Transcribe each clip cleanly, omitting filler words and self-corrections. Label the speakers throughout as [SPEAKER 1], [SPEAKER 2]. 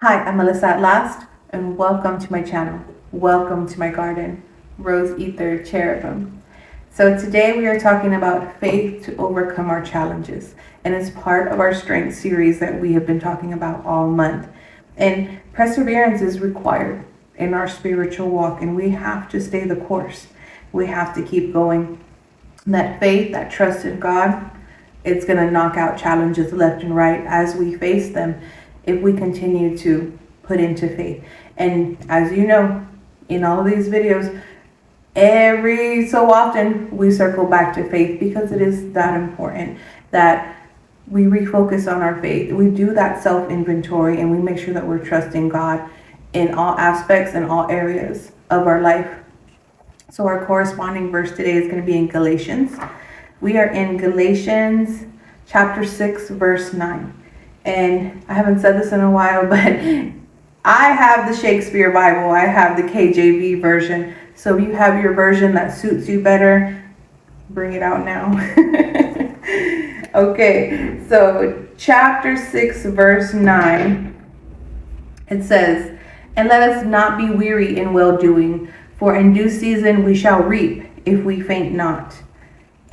[SPEAKER 1] Hi, I'm Melissa at last, and welcome to my channel. Welcome to my garden, Rose Ether Cherubim. So today we are talking about faith to overcome our challenges, and it's part of our strength series that we have been talking about all month. And perseverance is required in our spiritual walk, and we have to stay the course. We have to keep going. That faith, that trust in God, it's going to knock out challenges left and right as we face them if we continue to put into faith. And as you know, in all of these videos, every so often we circle back to faith because it is that important that we refocus on our faith. We do that self-inventory and we make sure that we're trusting God in all aspects and all areas of our life. So our corresponding verse today is going to be in Galatians. We are in Galatians chapter 6, verse 9. And I haven't said this in a while, but I have the Shakespeare Bible. I have the KJV version. So if you have your version that suits you better, bring it out now. Okay, so chapter 6, verse 9, it says, "And let us not be weary in well-doing, for in due season we shall reap if we faint not."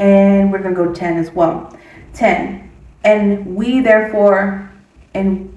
[SPEAKER 1] And we're going to go 10 as well. 10. And we therefore, and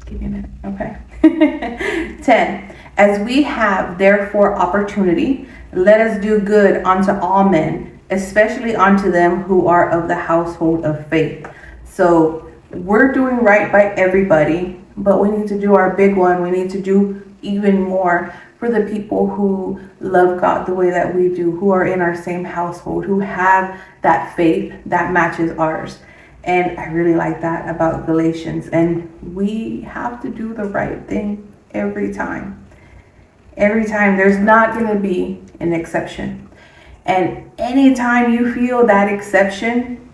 [SPEAKER 1] give me a minute, okay. 10. As we have therefore opportunity, let us do good unto all men, especially unto them who are of the household of faith. So we're doing right by everybody, but we need to do our big one. We need to do even more for the people who love God the way that we do, who are in our same household, who have that faith that matches ours. And I really like that about Galatians. And we have to do the right thing every time. Every time. There's not going to be an exception. And anytime you feel that exception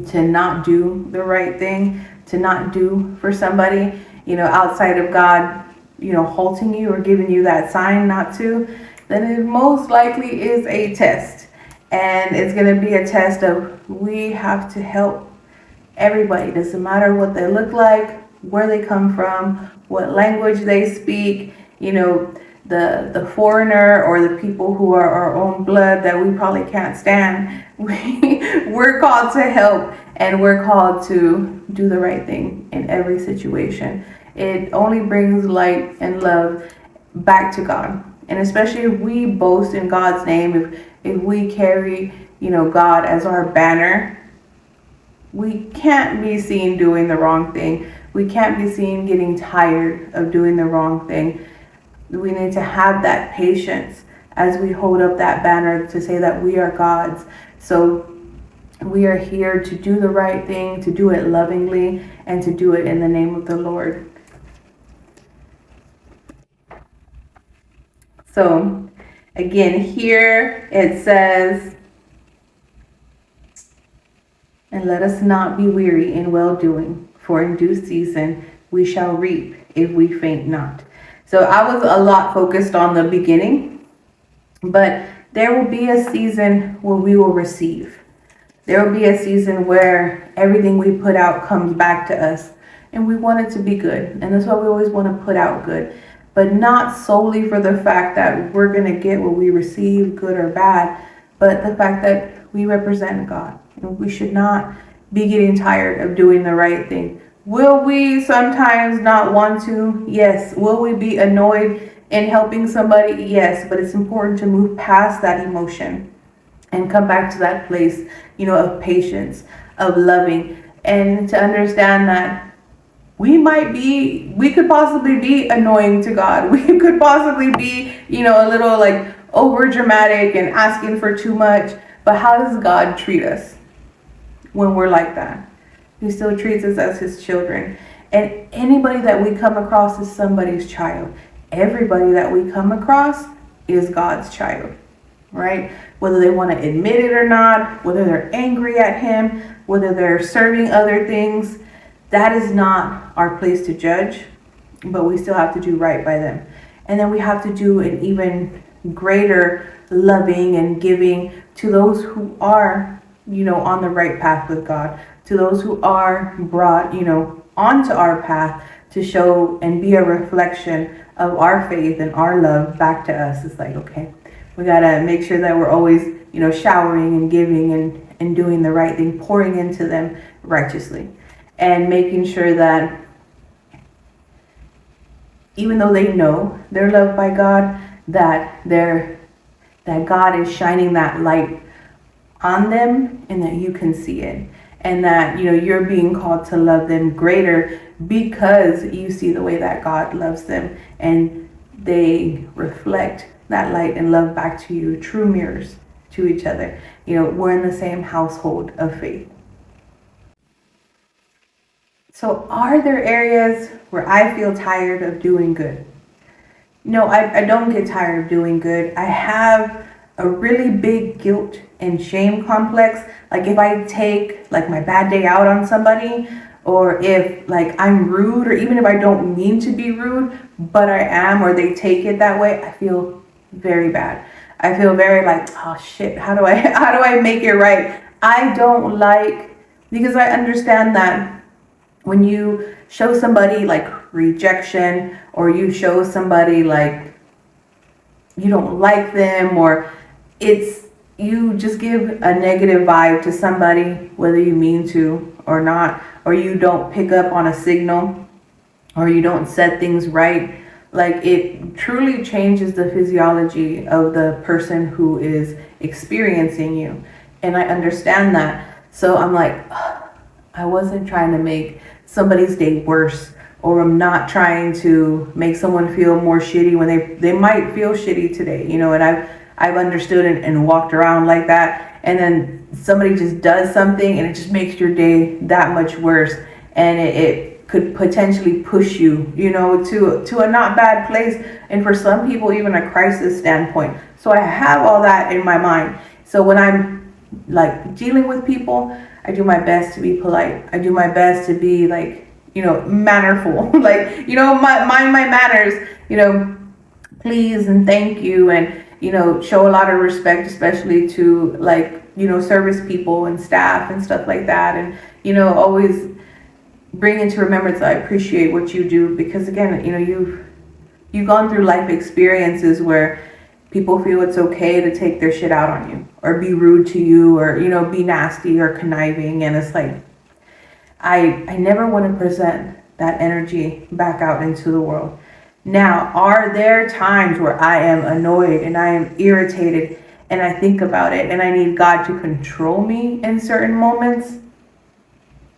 [SPEAKER 1] to not do the right thing, to not do for somebody, outside of God, halting you or giving you that sign not to, then it most likely is a test. And it's going to be a test of we have to help everybody. Doesn't matter what they look like, where they come from, what language they speak, the foreigner or the people who are our own blood that we probably can't stand. We're called to help, and we're called to do the right thing in every situation. It only brings light and love back to God. And especially if we boast in God's name, if we carry, God as our banner, we can't be seen doing the wrong thing. We can't be seen getting tired of doing the wrong thing. We need to have that patience as we hold up that banner to say that we are God's. So we are here to do the right thing, to do it lovingly, and to do it in the name of the Lord. So again, here it says, "And let us not be weary in well-doing, for in due season we shall reap if we faint not." So I was a lot focused on the beginning, but there will be a season where we will receive. There will be a season where everything we put out comes back to us, and we want it to be good. And that's why we always want to put out good, but not solely for the fact that we're going to get what we receive, good or bad, but the fact that we represent God. And we should not be getting tired of doing the right thing. Will we sometimes not want to? Yes. Will we be annoyed in helping somebody? Yes. But it's important to move past that emotion and come back to that place, of patience, of loving, and to understand that we could possibly be annoying to God. We could possibly be, a little like over dramatic and asking for too much. But how does God treat us when we're like that? He still treats us as his children. And anybody that we come across is somebody's child. Everybody that we come across is God's child, right? Whether they want to admit it or not, whether they're angry at him, whether they're serving other things, that is not our place to judge, but we still have to do right by them. And then we have to do an even greater loving and giving to those who are, on the right path with God, to those who are brought, onto our path to show and be a reflection of our faith and our love back to us. It's like, okay, we got to make sure that we're always, showering and giving and doing the right thing, pouring into them righteously, and making sure that even though they know they're loved by God, that God is shining that light on them, and that you can see it, and that you're being called to love them greater because you see the way that God loves them, and they reflect that light and love back to you, true mirrors to each other. We're in the same household of faith. So are there areas where I feel tired of doing good? No, I don't get tired of doing good. I have a really big guilt and shame complex. Like if I take like my bad day out on somebody, or if like I'm rude, or even if I don't mean to be rude, but I am, or they take it that way, I feel very bad. I feel very like, oh shit, how do I make it right? I don't like, because I understand that when you show somebody like rejection, or you show somebody like you don't like them, or you just give a negative vibe to somebody, whether you mean to or not, or you don't pick up on a signal, or you don't set things right. Like it truly changes the physiology of the person who is experiencing you. And I understand that. So I'm like, I wasn't trying to make somebody's day worse, or I'm not trying to make someone feel more shitty when they might feel shitty today, and I've understood and walked around like that, and then somebody just does something and it just makes your day that much worse, and it could potentially push you, to a not bad place, and for some people even a crisis standpoint. So I have all that in my mind. So when I'm like dealing with people, I do my best to be polite. I do my best to be like, mannerful, like, mind my manners, please and thank you, and, show a lot of respect, especially to like, service people and staff and stuff like that. And, always bring into remembrance that I appreciate what you do, because again, you've gone through life experiences where people feel it's okay to take their shit out on you, or be rude to you, or, be nasty or conniving. And it's like, I never want to present that energy back out into the world. Now, are there times where I am annoyed and I am irritated and I think about it and I need God to control me in certain moments?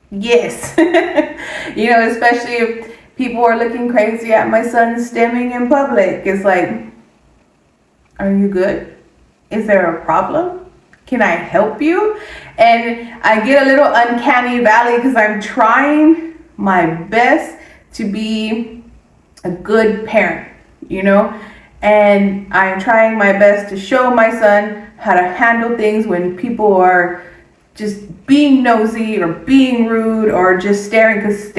[SPEAKER 1] Yes. Especially if people are looking crazy at my son stimming in public. It's like, are you good? Is there a problem? Can I help you? And I get a little uncanny valley because I'm trying my best to be a good parent, and I'm trying my best to show my son how to handle things when people are just being nosy or being rude or just staring, because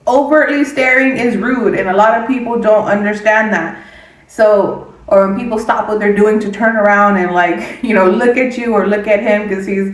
[SPEAKER 1] overtly staring is rude, and a lot of people don't understand that. So, or when people stop what they're doing to turn around and like, look at you or look at him because he's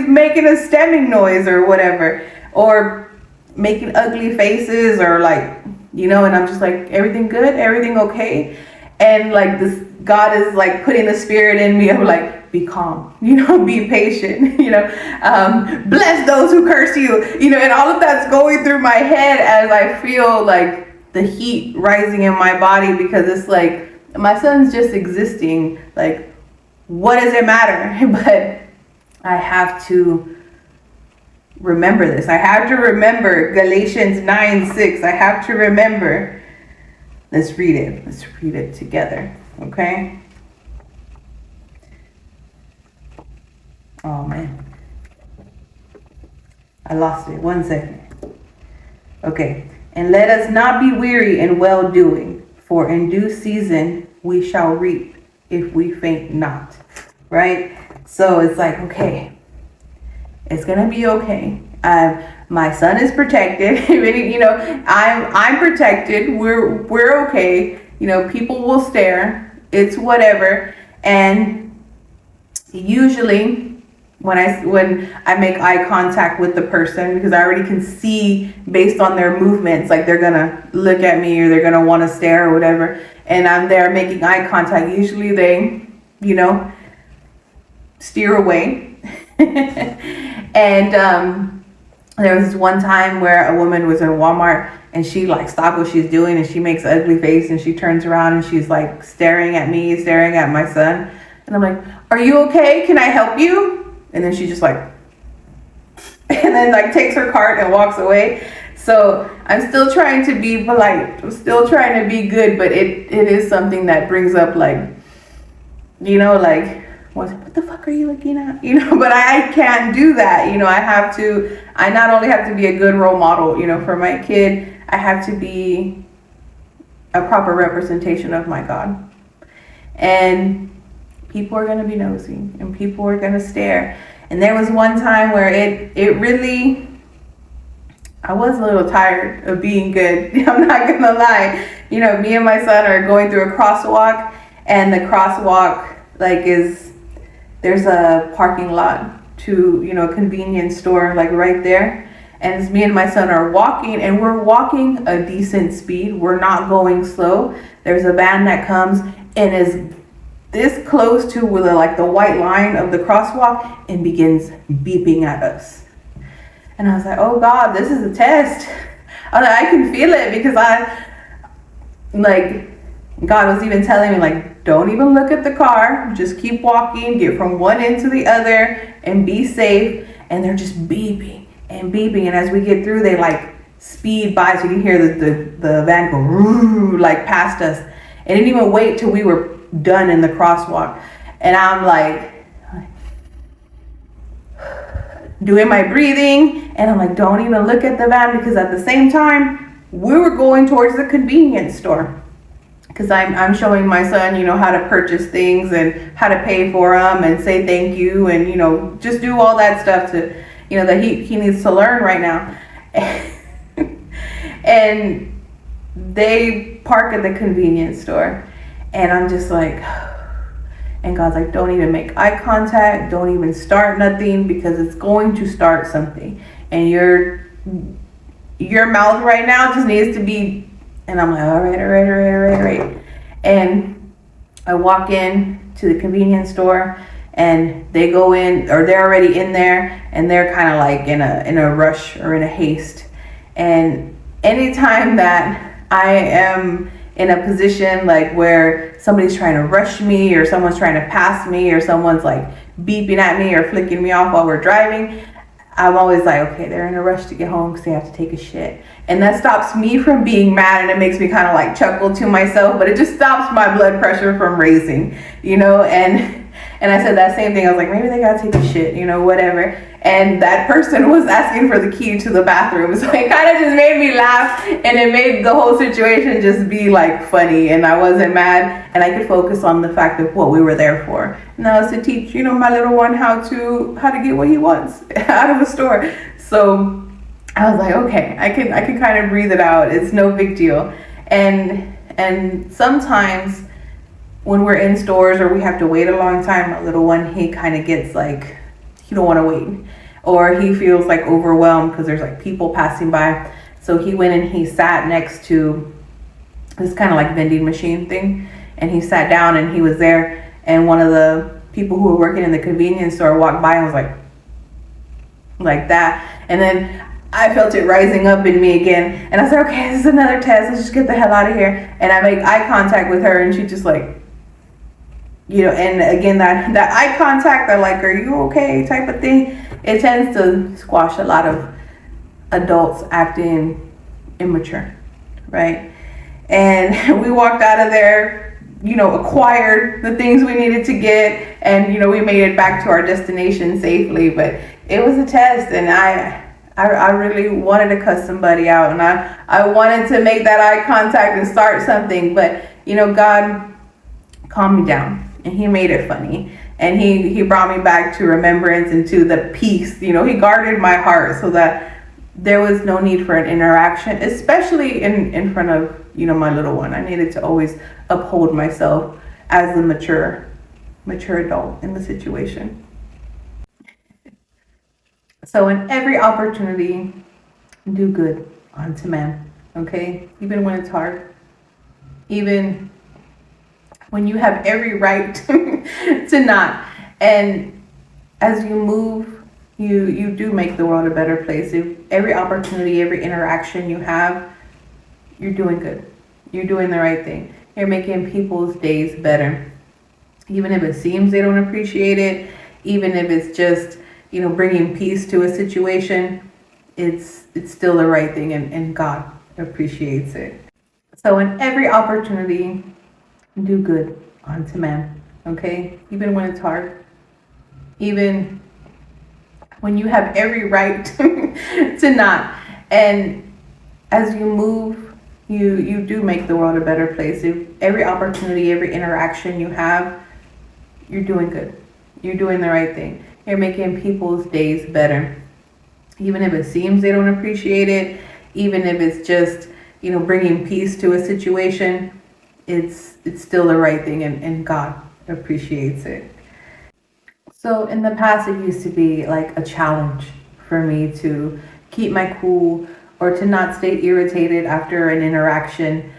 [SPEAKER 1] making a stemming noise or whatever, or making ugly faces, or like, and I'm just like, everything good? Everything okay? And like this, God is like putting the spirit in me of like, be calm, be patient, bless those who curse you, and all of that's going through my head as I feel like the heat rising in my body, because it's like, my son's just existing. Like, what does it matter? But I have to remember this. I have to remember Galatians 9:6. I have to remember. Let's read it. Let's read it together. Okay? Oh man. I lost it. 1 second. Okay. And let us not be weary in well doing, for in due season we shall reap if we faint not. Right? So it's like, okay, it's gonna be okay. My son is protected. I'm protected. We're okay. People will stare. It's whatever. And usually, when I make eye contact with the person, because I already can see based on their movements, like they're gonna look at me or they're gonna want to stare or whatever, and I'm there making eye contact. Usually they, steer away. And there was one time where a woman was in Walmart and she like stopped what she's doing and she makes an ugly face and she turns around and she's like staring at me, staring at my son, and I'm like, "Are you okay? Can I help you?" And then she just like, and then like takes her cart and walks away. So I'm still trying to be polite. I'm still trying to be good, but it is something that brings up like, like, what the fuck are you looking at? But I can't do that. I not only have to be a good role model, for my kid, I have to be a proper representation of my God. And people are going to be nosy and people are going to stare. And there was one time where it really, I was a little tired of being good. I'm not going to lie. Me and my son are going through a crosswalk, and the crosswalk there's a parking lot to, a convenience store like right there. And as me and my son are walking, and we're walking a decent speed, we're not going slow. There's a van that comes and is this close to the white line of the crosswalk and begins beeping at us. And I was like, oh God, this is a test. I can feel it, because God was even telling me, don't even look at the car, just keep walking, get from one end to the other and be safe. And they're just beeping and beeping. And as we get through, they speed by, so you can hear the van go past us. It didn't even wait till we were done in the crosswalk. And I'm doing my breathing, and I'm like, don't even look at the van, because at the same time we were going towards the convenience store, because I'm showing my son how to purchase things and how to pay for them and say thank you, and just do all that stuff to that he needs to learn right now. And they park at the convenience store. And I'm just like, and God's like, don't even make eye contact. Don't even start nothing, because it's going to start something. And your mouth right now just needs to be, and I'm like, all right. And I walk in to the convenience store, and they go in, or they're already in there, and they're kind of in a rush or in a haste. And anytime that I am in a position where somebody's trying to rush me, or someone's trying to pass me, or someone's beeping at me or flicking me off while we're driving, I'm always like, okay, they're in a rush to get home because they have to take a shit. And that stops me from being mad, and it makes me kind of chuckle to myself, but it just stops my blood pressure from raising, and I said that same thing. I was like, maybe they gotta take a shit, whatever. And that person was asking for the key to the bathroom. So it kind of just made me laugh, and it made the whole situation just be funny. And I wasn't mad, and I could focus on the fact of what we were there for. And that was to teach, my little one how to get what he wants out of a store. So I was like, okay, I can kind of breathe it out. It's no big deal. And sometimes when we're in stores or we have to wait a long time, my little one, he kind of gets he don't want to wait, or he feels overwhelmed because there's people passing by. So he went and he sat next to this kind of vending machine thing, and he sat down and he was there, and one of the people who were working in the convenience store walked by and was like that. And then I felt it rising up in me again, and I said, okay, this is another test, let's just get the hell out of here. And I make eye contact with her, and she just and again, that eye contact, that are you okay type of thing, it tends to squash a lot of adults acting immature, right? And we walked out of there, acquired the things we needed to get, and we made it back to our destination safely. But it was a test, and I really wanted to cuss somebody out, and I wanted to make that eye contact and start something, but God calmed me down. And he made it funny, and he brought me back to remembrance and to the peace. He guarded my heart so that there was no need for an interaction, especially in front of my little one. I needed to always uphold myself as a mature adult in the situation. So in every opportunity, do good unto man. Okay? Even when it's hard. Even when you have every right to not. And as you move, you do make the world a better place. If every opportunity, every interaction you have, you're doing good. You're doing the right thing. You're making people's days better. Even if it seems they don't appreciate it, even if it's just, bringing peace to a situation, it's still the right thing, and God appreciates it. So in every opportunity, do good unto man. Okay? Even when it's hard. Even when you have every right to not. And as you move, you do make the world a better place. If every opportunity, every interaction you have, you're doing good. You're doing the right thing. You're making people's days better. Even if it seems they don't appreciate it, even if it's just, bringing peace to a situation, it's still the right thing, and God appreciates it. So in the past, it used to be like a challenge for me to keep my cool or to not stay irritated after an interaction,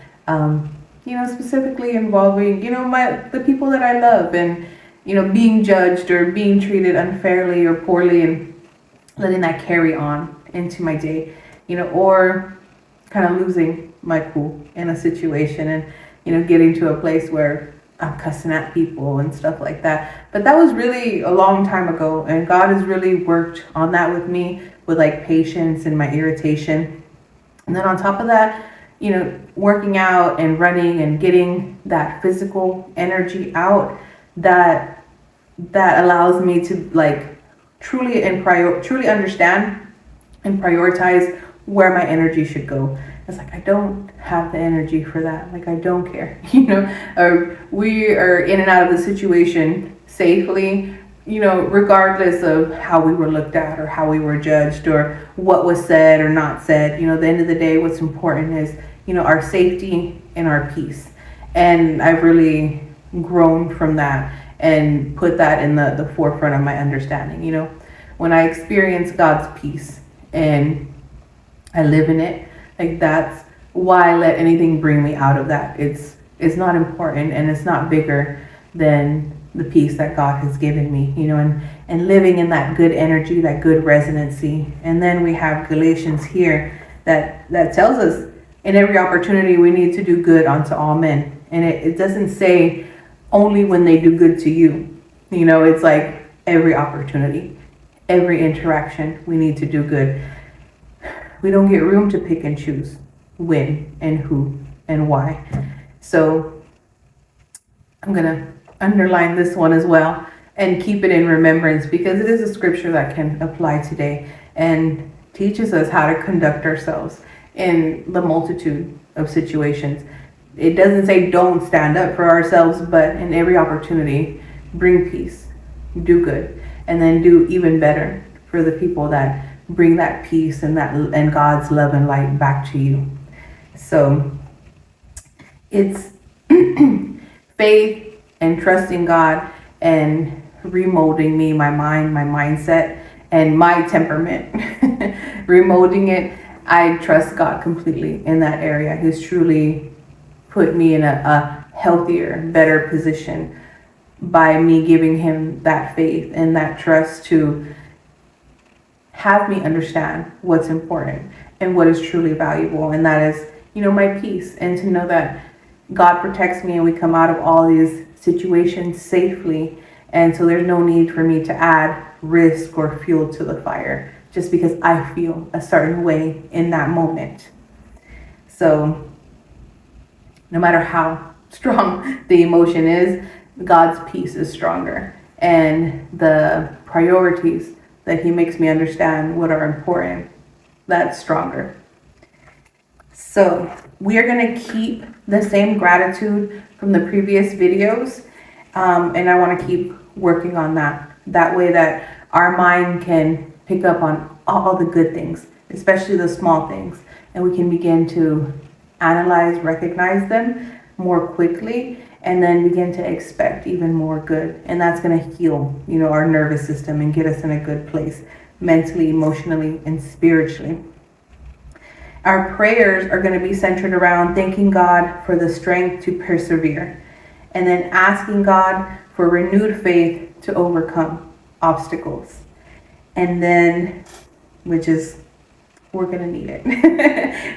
[SPEAKER 1] specifically involving, the people that I love, and, being judged or being treated unfairly or poorly, and letting that carry on into my day, or kind of losing my cool in a situation, and, getting to a place where I'm cussing at people and stuff like that. But that was really a long time ago, and God has really worked on that with me, with like patience and my irritation. And then on top of that, working out and running and getting that physical energy out, that allows me to like truly understand and prioritize where my energy should go. It's like, I don't have the energy for that. Like, I don't care, or we are in and out of the situation safely, regardless of how we were looked at or how we were judged or what was said or not said. At the end of the day, what's important is, our safety and our peace. And I've really grown from that and put that in the forefront of my understanding. When I experience God's peace and I live in it, like, that's why I let anything bring me out of that. It's not important, and it's not bigger than the peace that God has given me, and living in that good energy, that good resonancy. And then we have Galatians here that tells us in every opportunity we need to do good unto all men. And it doesn't say only when they do good to you. It's like every opportunity, every interaction, we need to do good. We don't get room to pick and choose when and who and why. So I'm going to underline this one as well and keep it in remembrance, because it is a scripture that can apply today and teaches us how to conduct ourselves in the multitude of situations. It doesn't say don't stand up for ourselves, but in every opportunity, bring peace, do good, and then do even better for the people that bring that peace and God's love and light back to you. So it's faith and trusting God and remolding me, my mind, my mindset, and my temperament. Remolding it. I trust God completely in that area. He's truly put me in a healthier, better position by me giving him that faith and that trust to have me understand what's important and what is truly valuable. And that is, my peace, and to know that God protects me and we come out of all these situations safely. And so there's no need for me to add risk or fuel to the fire just because I feel a certain way in that moment. So no matter how strong the emotion is, God's peace is stronger. And the priorities that he makes me understand what are important, that's stronger. So we are going to keep the same gratitude from the previous videos. And I want to keep working on that way that our mind can pick up on all the good things, especially the small things, and we can begin to analyze, recognize them more quickly, and then begin to expect even more good. And that's going to heal, our nervous system and get us in a good place mentally, emotionally, and spiritually. Our prayers are going to be centered around thanking God for the strength to persevere, and then asking God for renewed faith to overcome obstacles. And then, which is, we're going to need it.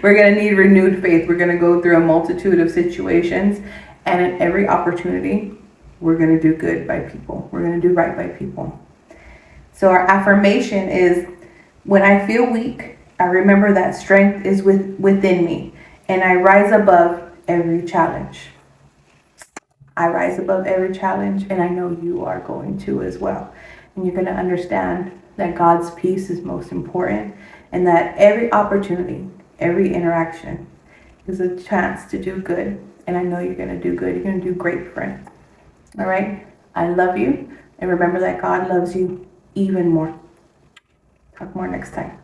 [SPEAKER 1] We're going to need renewed faith. We're going to go through a multitude of situations, and in every opportunity, we're going to do good by people. We're going to do right by people. So our affirmation is, when I feel weak, I remember that strength is within me, and I rise above every challenge. I rise above every challenge, and I know you are going to as well. And you're going to understand that God's peace is most important, and that every opportunity, every interaction is a chance to do good. And I know you're going to do good. You're going to do great, friend. All right? I love you, and remember that God loves you even more. Talk more next time.